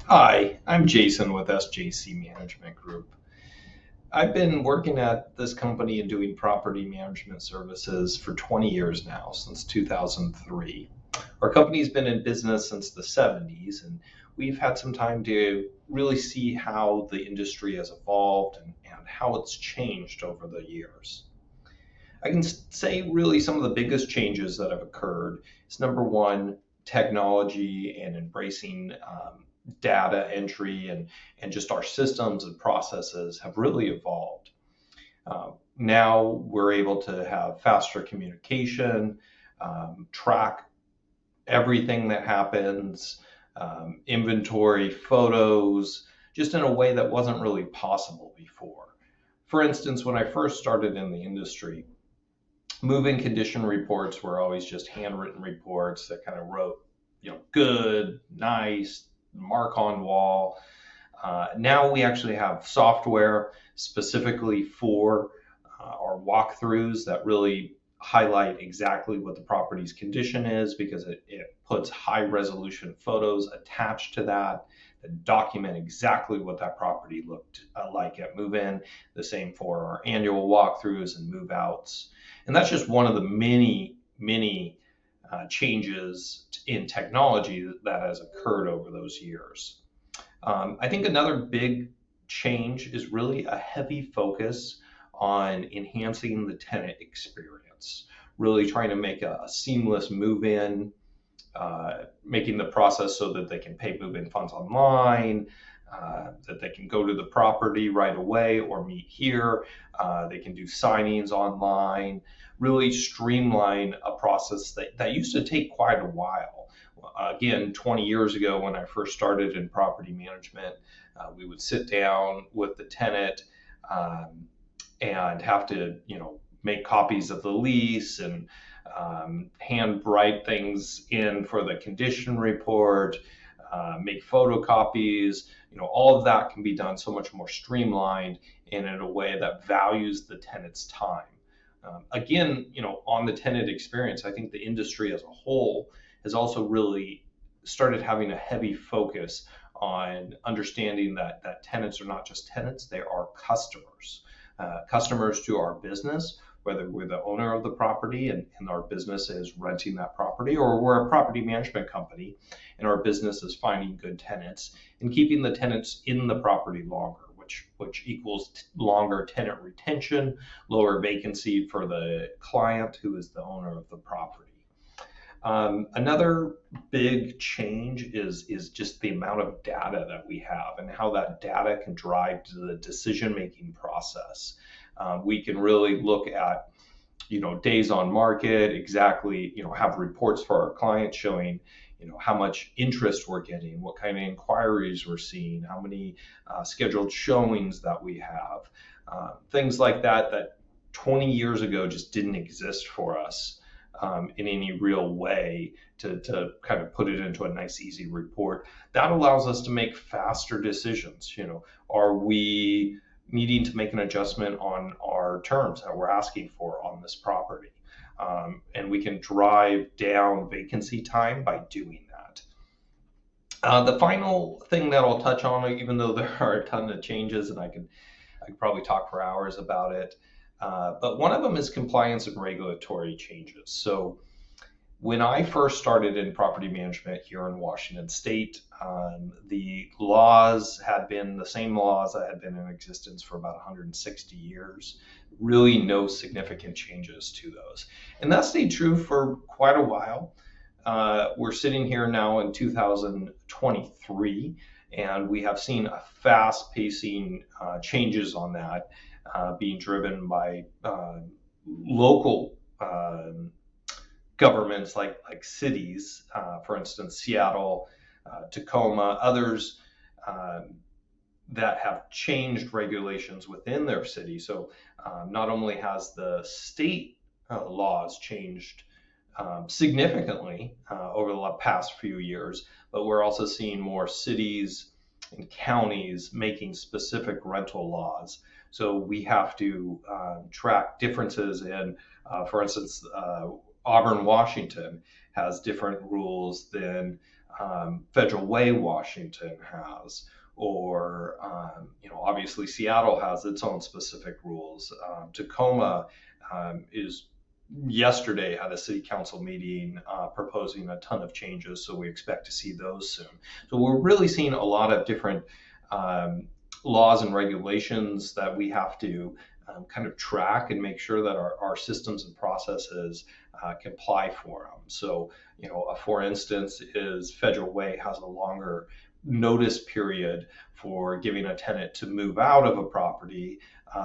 Hi, I'm Jason with SJC Management Group. I've been working at this company and doing property management services for 20 years now, since 2003. Our company's been in business since the 70s, and we've had some time to really see how the industry has evolved and how it's changed over the years. I can say really some of the biggest changes that have occurred is number one, technology and embracing data entry and just our systems and processes have really evolved. Now we're able to have faster communication, track everything that happens, inventory, photos, just in a way that wasn't really possible before. For instance, when I first started in the industry, move-in condition reports were always just handwritten reports that kind of wrote, good, nice, mark on wall. Now we actually have software specifically for our walkthroughs that really highlight exactly what the property's condition is because it puts high resolution photos attached to that document exactly what that property looked like at move-in. The same for our annual walkthroughs and move-outs. And that's just one of the many changes in technology that has occurred over those years. I think another big change is really a heavy focus on enhancing the tenant experience, really trying to make a seamless move in, making the process so that they can pay move in funds online, that they can go to the property right away or meet here. They can do signings online, really streamline a process that used to take quite a while. Again, 20 years ago when I first started in property management, we would sit down with the tenant and have to, make copies of the lease and hand write things in for the condition report, make photocopies. All of that can be done so much more streamlined and in a way that values the tenant's time. Again, on the tenant experience, I think the industry as a whole has also really started having a heavy focus on understanding that tenants are not just tenants, they are customers. Customers to our business, whether we're the owner of the property and our business is renting that property, or we're a property management company and our business is finding good tenants and keeping the tenants in the property longer, which equals longer tenant retention, lower vacancy for the client who is the owner of the property. Another big change is just the amount of data that we have and how that data can drive the decision-making process. We can really look at, days on market, exactly, have reports for our clients showing, how much interest we're getting, what kind of inquiries we're seeing, how many scheduled showings that we have, things like that 20 years ago just didn't exist for us in any real way to kind of put it into a nice, easy report. That allows us to make faster decisions. Are we needing to make an adjustment on our terms that we're asking for on this property? And we can drive down vacancy time by doing that. The final thing that I'll touch on, even though there are a ton of changes and I could probably talk for hours about it, but one of them is compliance and regulatory changes. So when I first started in property management here in Washington State, the laws had been the same laws that had been in existence for about 160 years. Really no significant changes to those. And that stayed true for quite a while. We're sitting here now in 2023, and we have seen a fast pacing changes on that being driven by local governments like cities, for instance, Seattle, Tacoma, others that have changed regulations within their city. So not only has the state laws changed significantly over the past few years, but we're also seeing more cities and counties making specific rental laws. So we have to track differences in, for instance, Auburn, Washington has different rules than Federal Way, Washington has, or obviously Seattle has its own specific rules. Tacoma is yesterday had a city council meeting proposing a ton of changes, so we expect to see those soon. So we're really seeing a lot of different laws and regulations that we have to kind of track and make sure that our systems and processes comply for them. So, for instance, is Federal Way has a longer notice period for giving a tenant to move out of a property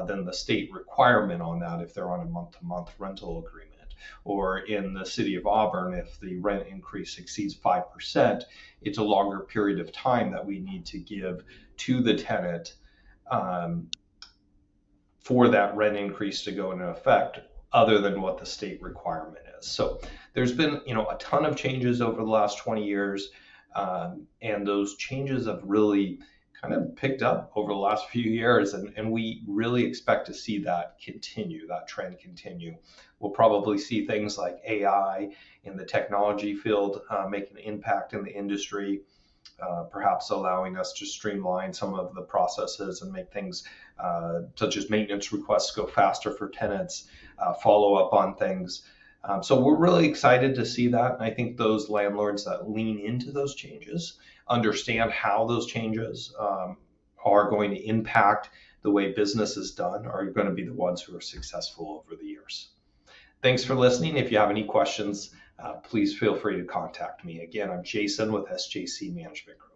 than the state requirement on that if they're on a month-to-month rental agreement. Or in the city of Auburn, if the rent increase exceeds 5%, it's a longer period of time that we need to give to the tenant for that rent increase to go into effect, other than what the state requirement is. So there's been a ton of changes over the last 20 years, and those changes have really kind of picked up over the last few years, and we really expect to see that trend continue. We'll probably see things like AI in the technology field make an impact in the industry, perhaps allowing us to streamline some of the processes and make things such as maintenance requests go faster for tenants, follow up on things. So we're really excited to see that. And I think those landlords that lean into those changes understand how those changes are going to impact the way business is done, are going to be the ones who are successful over the years. Thanks for listening. If you have any questions, please feel free to contact me. Again, I'm Jason with SJC Management Group.